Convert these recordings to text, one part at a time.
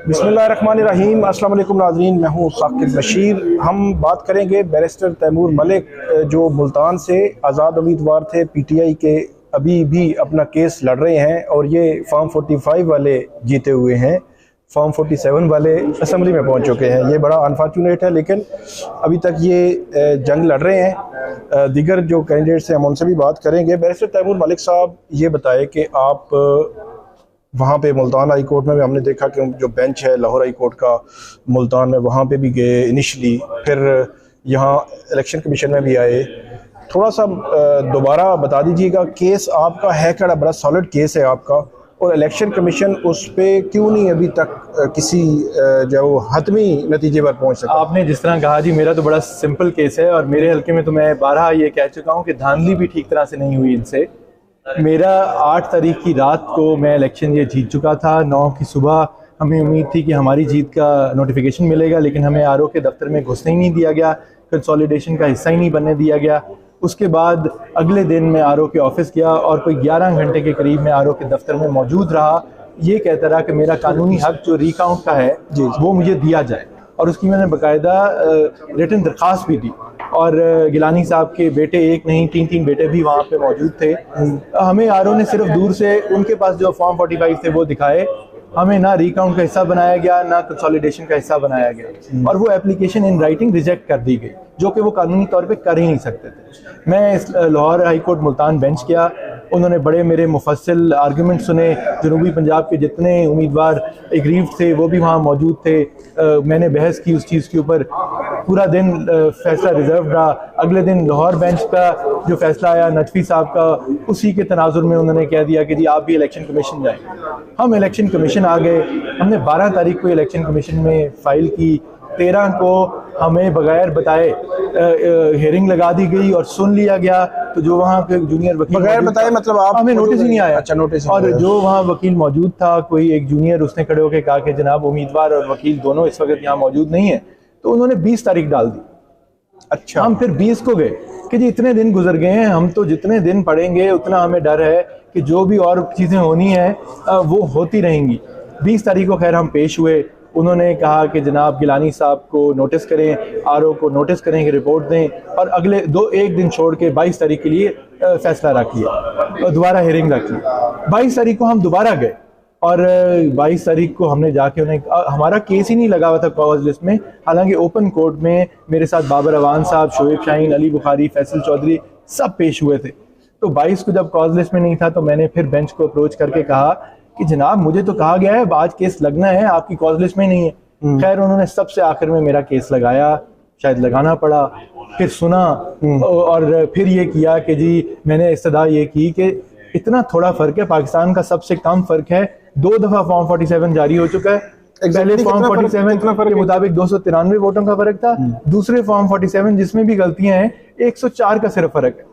बिस्मिल्लाहिर्रहमानिर्रहीम। अस्सलाम वालेकुम नाज़रीन, मैं हूँ साकिब बशीर। हम बात करेंगे बैरिस्टर तैमूर मलिक, जो मुल्तान से आज़ाद उम्मीदवार थे पीटीआई के, अभी भी अपना केस लड़ रहे हैं और ये फॉर्म 45 वाले जीते हुए हैं। फॉर्म 47 वाले असम्बली में पहुँच चुके हैं। ये बड़ा अनफॉर्चुनेट है, लेकिन अभी तक ये जंग लड़ रहे हैं। दीगर जो कैंडिडेट्स हैं हम उनसे भी बात करेंगे। बैरिस्टर तैमूर मलिक साहब, ये बताए कि आप वहाँ पे मुल्तान हाई कोर्ट में भी हमने देखा कि जो बेंच है लाहौर हाई कोर्ट का मुल्तान में, वहाँ पे भी गए इनिशली, फिर यहाँ इलेक्शन कमीशन में भी आए। थोड़ा सा दोबारा बता दीजिएगा, केस आपका है क्या? बड़ा सॉलिड केस है आपका, और इलेक्शन कमीशन उस पर क्यों नहीं अभी तक किसी जो हतमी नतीजे पर पहुँच सका? आपने जिस तरह कहा जी, मेरा तो बड़ा सिंपल केस है और मेरे हल्के में तो मैं बारहा ये कह चुका हूँ कि धांधली भी ठीक तरह से नहीं हुई इनसे। मेरा 8 तारीख की रात को मैं इलेक्शन ये जीत चुका था। 9 की सुबह हमें उम्मीद थी कि हमारी जीत का नोटिफिकेशन मिलेगा, लेकिन हमें आरओ के दफ्तर में घुसने ही नहीं दिया गया, कंसोलिडेशन का हिस्सा ही नहीं बनने दिया गया। उसके बाद अगले दिन मैं आरओ के ऑफिस गया और कोई 11 घंटे के करीब मैं आरओ के दफ्तर में मौजूद रहा, ये कहता रहा कि मेरा कानूनी हक जो रिकाउंट का है वो मुझे दिया जाए, और उसकी मैंने बाकायदा रिटन दरख्वास्त भी दी। और गिलानी साहब के बेटे, एक नहीं 3 बेटे भी वहाँ पे मौजूद थे। हमें आरओ ने सिर्फ दूर से उनके पास जो फॉर्म 45 थे वो दिखाए, हमें ना रिकाउंट का हिस्सा बनाया गया ना कंसोलिडेशन का हिस्सा बनाया गया, और वो एप्लीकेशन इन राइटिंग रिजेक्ट कर दी गई, जो कि वो कानूनी तौर पे कर ही नहीं सकते थे। मैं इस Lahore high court Multan bench किया, उन्होंने बड़े मेरे मुफस्सिल आर्गूमेंट सुने। जनूबी पंजाब के जितने उम्मीदवार एग्रीव्ड थे वो भी वहाँ मौजूद थे। मैंने बहस की उस चीज़ के ऊपर, पूरा दिन फैसला रिजर्व रहा। अगले दिन लाहौर बेंच का जो फैसला आया नदफी साहब का, उसी के तनाजुर में उन्होंने कह दिया कि जी आप भी इलेक्शन कमीशन जाएँ। हम इलेक्शन कमीशन आ गए। हमने 12 तारीख को इलेक्शन कमीशन में फ़ाइल की। 13 को हमें बगैर बताए हेयरिंग लगा दी गई और सुन लिया गया। तो जो वहाँ पे जूनियर वकील, बगैर बताए मतलब आप, हमें नोटिस ही नहीं आया। अच्छा, नोटिस। और जो वहाँ वकील मौजूद था, कोई एक जूनियर, उसने खड़े होकर कहा कि जनाब उम्मीदवार और वकील दोनों इस वक्त यहाँ मौजूद नहीं है, तो उन्होंने 20 तारीख डाल दी। अच्छा, हम फिर 20 को गए कि जी इतने दिन गुजर गए हैं, हम तो जितने दिन पढ़ेंगे उतना हमें डर है कि जो भी और चीज़ें होनी है वो होती रहेंगी। 20 तारीख को खैर हम पेश हुए। उन्होंने कहा कि जनाब गिलानी साहब को नोटिस करें, आरओ को नोटिस करें कि रिपोर्ट दें, और अगले एक दिन छोड़ के 22 तारीख के लिए फैसला रख लिया और दोबारा हेयरिंग रख ली। 22 तारीख को हम दोबारा गए और 22 तारीख को हमने जाके उन्हें, हमारा केस ही नहीं लगा हुआ था कॉज लिस्ट में, हालांकि ओपन कोर्ट में मेरे साथ बाबर अवान साहब, शोएब शाहीन, अली बुखारी, फैसल चौधरी सब पेश हुए थे। तो 22 को जब कॉज लिस्ट में नहीं था तो मैंने फिर बेंच को अप्रोच करके कहा कि जनाब मुझे तो कहा गया है आज केस लगना है, आपकी कॉज लिस्ट में नहीं है। खैर उन्होंने सबसे आखिर में मेरा केस लगाया, शायद लगाना पड़ा, फिर सुना और फिर ये किया कि जी मैंने इस्तदा ये की कि इतना थोड़ा फ़र्क है, पाकिस्तान का सबसे कम फ़र्क है। 2 दफ़ा फॉर्म 47 जारी हो चुका है। पहले फॉर्म 47 के मुताबिक 293 वोटों का फ़र्क था। दूसरे फॉर्म 47 जिसमें भी गलतियाँ हैं 104 का सिर्फ फ़र्क है।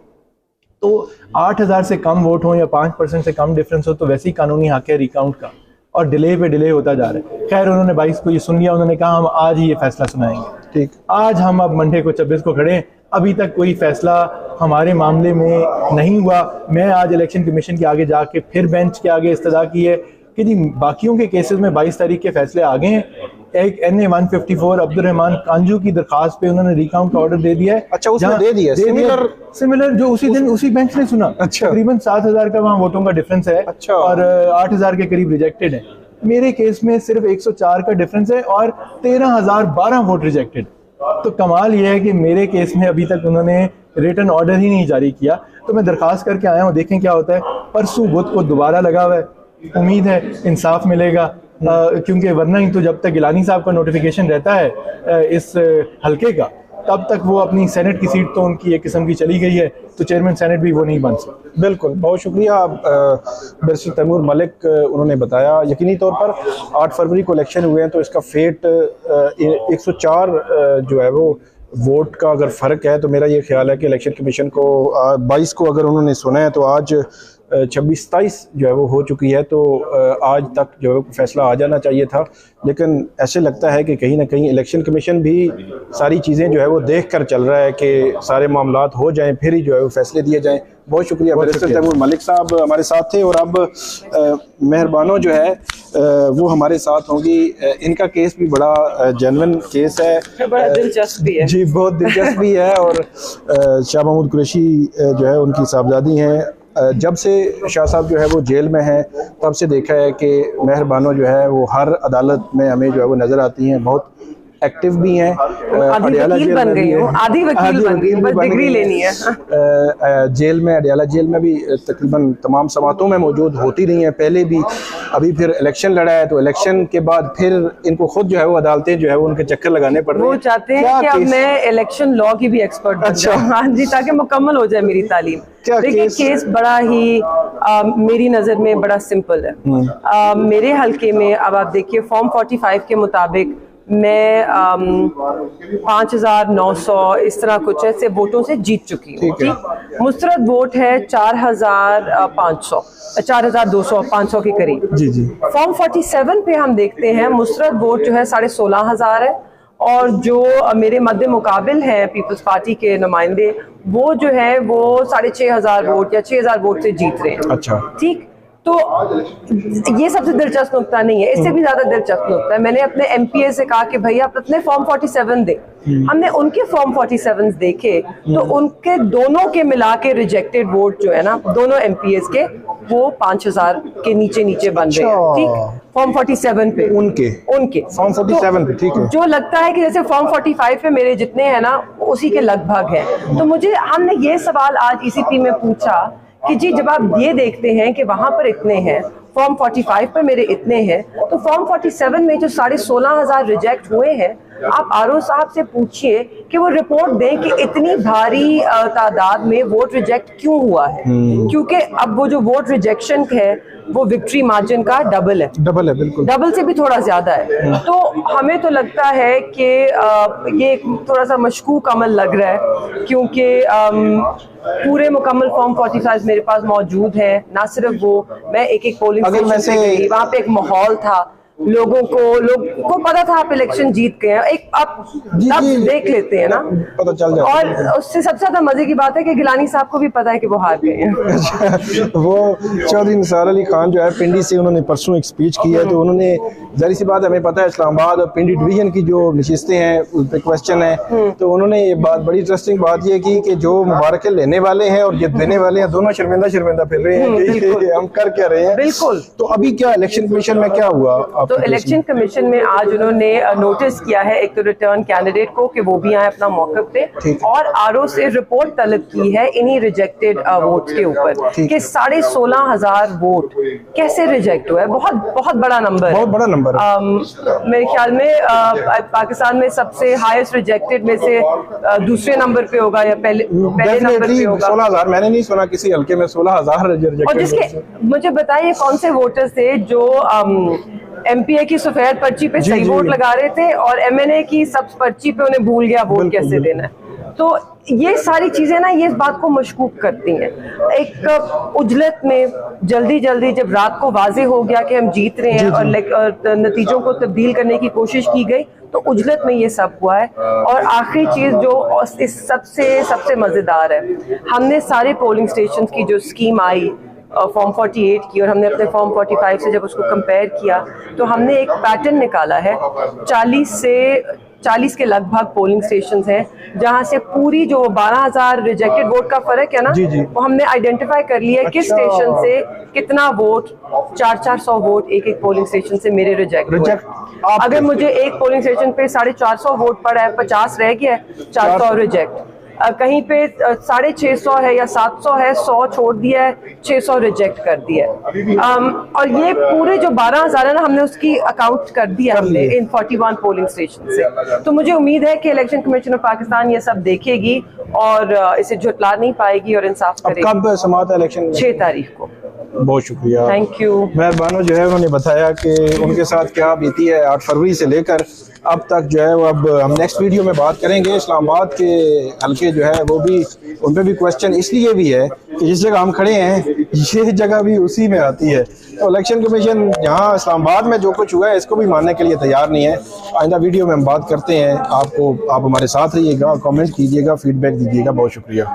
तो 8000 से कम वोट हो या 5% से कम डिफरेंस हो तो वैसे ही कानूनी हक है रिकाउंट का, और डिले पे डिले होता जा रहा है। खैर उन्होंने 22 को ये सुन लिया, उन्होंने कहा हम आज ही ये फैसला सुनाएंगे। ठीक, आज हम अब मंडे को 26 को खड़े हैं, अभी तक कोई फैसला हमारे मामले में नहीं हुआ। मैं आज इलेक्शन कमीशन के आगे जाके फिर बेंच के आगे इस्तदा की है कि जी बाकियों के केसेस में 22 तारीख के फैसले आ गए हैं। एक NA 154 अब्दुर्रहमान कांजू की दरखास्त पे उन्होंने रिकाउंट का ऑर्डर दे दिया है। अच्छा, उसने दे दिया सिमिलर जो उसी दिन उसी बेंच ने सुना। अच्छा, तकरीबन 7000 का वहाँ वोटों का डिफरेंस है। अच्छा, और 8000 के करीब रिजेक्टेड है। मेरे केस में सिर्फ 104 का डिफरेंस है और 13,012 वोट रिजेक्टेड। तो कमाल ये है कि मेरे केस में अभी तक उन्होंने रिटर्न ऑर्डर ही नहीं जारी किया। तो मैं दरखास्त करके आया हूँ, देखें क्या होता है। परसों बुध को दोबारा लगा हुआ है, उम्मीद है इंसाफ मिलेगा, क्योंकि वरना ही तो जब तक गिलानी साहब का नोटिफिकेशन रहता है इस हल्के का, तब तक वो अपनी सेनेट की सीट तो उनकी एक किस्म की चली गई है, तो चेयरमैन सेनेट भी वो नहीं बन सकते। बिल्कुल, बहुत शुक्रिया बैरिस्टर तैमूर मलिक। उन्होंने बताया यकीनी तौर पर 8 फरवरी को इलेक्शन हुए हैं, तो इसका फेट 104 जो है वो वोट का अगर फ़र्क है, तो मेरा ये ख्याल है कि इलेक्शन कमीशन को 22 को अगर उन्होंने सुना है तो आज 26-27 जो है वो हो चुकी है, तो आज तक जो है फैसला आ जाना चाहिए था। लेकिन ऐसे लगता है कि कहीं ना कहीं इलेक्शन कमीशन भी सारी चीज़ें जो है वो देख कर चल रहा है कि सारे मामलात हो जाएं, फिर ही जो है वो फैसले दिए जाएं। बहुत शुक्रिया। बैरिस्टर तैमूर मलिक साहब हमारे साथ थे, और अब मेहरबानो जो है वो हमारे साथ होंगी। इनका केस भी बड़ा जेन्युइन केस है, बड़ा दिलचस्प भी है जी, बहुत दिलचस्प भी है। और शाह महमूद कुरैशी जो है उनकी साहबजादी हैं। जब से शाह साहब जो है वो जेल में हैं तब से देखा है कि मेहरबानो जो है वो हर अदालत में हमें जो है वो नज़र आती हैं, बहुत एक्टिव भी हैं। आधी वकील बन गई हूँ, आधी वकील बन गई, बस डिग्री लेनी है। जेल में, अडियाला जेल में भी तकरीबन तमाम समातों में मौजूद होती रही हैं पहले भी, अभी फिर इलेक्शन लड़ा है तो इलेक्शन के बाद फिर इनको खुद जो है वो अदालतें जो है वो उनके चक्कर लगाने पड़ रहे हैं। वो चाहते हैं कि अब मैं इलेक्शन लॉ की भी एक्सपर्ट बन जाऊं। हाँ जी, ताकि मुकम्मल हो जाए मेरी तालीम। देखिए केस बड़ा ही मेरी नज़र में बड़ा सिंपल है। मेरे हल्के में अब आप देखिए फॉर्म 45 के मुताबिक मैं 5,900 इस तरह कुछ ऐसे वोटों से जीत चुकी हूँ। ठीक, मुस्तरद वोट है 4,500 4,200 500 के करीब। जी जी। फॉर्म 47 पे हम देखते हैं मुस्तरद वोट जो है 16,500 है, और जो मेरे मद्दे मुकाबिल हैं पीपल्स पार्टी के नुमाइंदे वो जो है वो 6,500 वोट या 6,000 वोट से जीत रहे हैं। अच्छा, ठीक, तो ये सबसे दिलचस्प नुकता नहीं है, इससे भी ज्यादा दिलचस्प नुकता है। मैंने अपने एमपीए से कहा कि भैया आप अपने फॉर्म 47 दे। हमने उनके फॉर्म 47 देखे तो उनके दोनों के मिला के रिजेक्टेड वोट जो है ना दोनों एमपीएस के वो 5,000 के नीचे नीचे बन रहे हैं। ठीक, फॉर्म 47 पे उनके फॉर्म 47 पे। ठीक है, जो लगता है कि जैसे फॉर्म 45 पे मेरे जितने हैं ना उसी के लगभग हैं। तो मुझे हमने ये सवाल आज ईसीपी में पूछा कि जी जब आप ये देखते हैं कि वहां पर इतने हैं, फॉर्म 45 पर मेरे इतने हैं, तो फॉर्म 47 में जो 16,500 रिजेक्ट हुए हैं, आप आरओ साहब से पूछिए कि वो रिपोर्ट दें कि इतनी भारी तादाद में वोट रिजेक्ट क्यों हुआ है। क्योंकि अब वो जो वोट रिजेक्शन है वो विक्ट्री मार्जिन का डबल है, बिल्कुल डबल से भी थोड़ा ज्यादा है। तो हमें तो लगता है कि ये थोड़ा सा मशकूक अमल लग रहा है, क्योंकि पूरे मुकम्मल फॉर्म 45 मेरे पास मौजूद है। ना सिर्फ वो, मैं एक पोलिंग स्टेशन पे गई, वहाँ पे एक माहौल था, लोगों को पता था आप इलेक्शन जीत गए हैं। एक आप देख लेते हैं ना, पता चल जाता है। और उससे सबसे ज्यादा मजे की बात है कि गिलानी साहब को भी पता है कि वो हार गए हैं। वो चौधरी निसार अली खान जो है पिंडी से, उन्होंने परसों एक स्पीच की है, तो उन्होंने जाहिर सी बात हमें पता है इस्लामाबाद और पिंडी डिवीजन की जो नशिस्तें हैं उस पर क्वेश्चन है, तो उन्होंने ये बात बड़ी इंटरेस्टिंग बात ये की कि जो मुबारकें लेने वाले हैं और ये देने वाले हैं दोनों शर्मिंदा फिर रहे हैं कि हम कर क्या रहे हैं। बिल्कुल। तो अभी क्या इलेक्शन कमीशन में क्या हुआ? तो इलेक्शन कमीशन में आज उन्होंने नोटिस किया है एक तो रिटर्न कैंडिडेट को कि वो भी आए अपना मौक़िफ़ पे, और आरओ से रिपोर्ट तलब की है इन्हीं रिजेक्टेड वोट के ऊपर कि 16,500 वोट कैसे रिजेक्ट हुआ है। बहुत बड़ा नंबर, बहुत बड़ा नंबर। मेरे ख्याल में पाकिस्तान में सबसे हाईएस्ट रिजेक्टेड में से दूसरे नंबर पे होगा या पहले नंबर पे होगा। 16,000 मैंने नहीं सुना किसी हल्के में 16,000 रिजेक्टेड। और जिसके मुझे बताइए कौन से वोटर्स थे जो एमपीए की सफेद पर्ची पे सही वोट लगा रहे थे और एमएनए की सब पर्ची पे उन्हें भूल गया वोट कैसे देना है। तो ये सारी चीजें ना ये इस बात को मशकूक करती हैं। एक उजलत में जल्दी जब रात को वाजे हो गया कि हम जीत रहे हैं और नतीजों को तब्दील करने की कोशिश की गई, तो उजलत में ये सब हुआ है। और आखिरी चीज जो इस सबसे मजेदार है, हमने सारे पोलिंग स्टेशन की जो स्कीम आई फॉर्म 48 की, और हमने अपने फॉर्म 45 से जब उसको कंपेयर किया तो हमने एक पैटर्न निकाला है। 40 के लगभग पोलिंग स्टेशन हैं जहां से पूरी जो 12,000 रिजेक्टेड वोट का फर्क है ना, वो हमने आइडेंटिफाई कर लिया है किस स्टेशन से कितना वोट, 400 वोट एक पोलिंग स्टेशन से मेरे रिजेक्ट हुए। अगर मुझे एक पोलिंग स्टेशन पे 450 वोट पड़ा है, 50 रह गया है, 400 रिजेक्ट। कहीं पे 650 है या 700 है, 100 छोड़ दिया है, 600 रिजेक्ट कर दिया है। और ये पूरे जो 12,000 है ना, हमने उसकी अकाउंट कर दिया हमने इन 41 पोलिंग स्टेशन से। तो मुझे उम्मीद है कि इलेक्शन कमीशन ऑफ पाकिस्तान ये सब देखेगी और इसे झुटला नहीं पाएगी और इंसाफ करेगी। कब समाअत है इलेक्शन? 6 तारीख को। बहुत शुक्रिया, थैंक यू। मेहरबानो जो है उन्होंने बताया कि उनके साथ क्या बीती है 8 फरवरी से लेकर अब तक जो है वो। अब हम नेक्स्ट वीडियो में बात करेंगे इस्लामाबाद के हल्के जो है वो भी, उन पर भी क्वेश्चन इसलिए भी है कि जिस जगह हम खड़े हैं ये जगह भी उसी में आती है। तो इलेक्शन कमीशन यहाँ इस्लामाबाद में जो कुछ हुआ है इसको भी मानने के लिए तैयार नहीं है। आइंदा वीडियो में हम बात करते हैं। आप हमारे साथ रहिएगा, कमेंट कीजिएगा, फीडबैक दीजिएगा। बहुत शुक्रिया।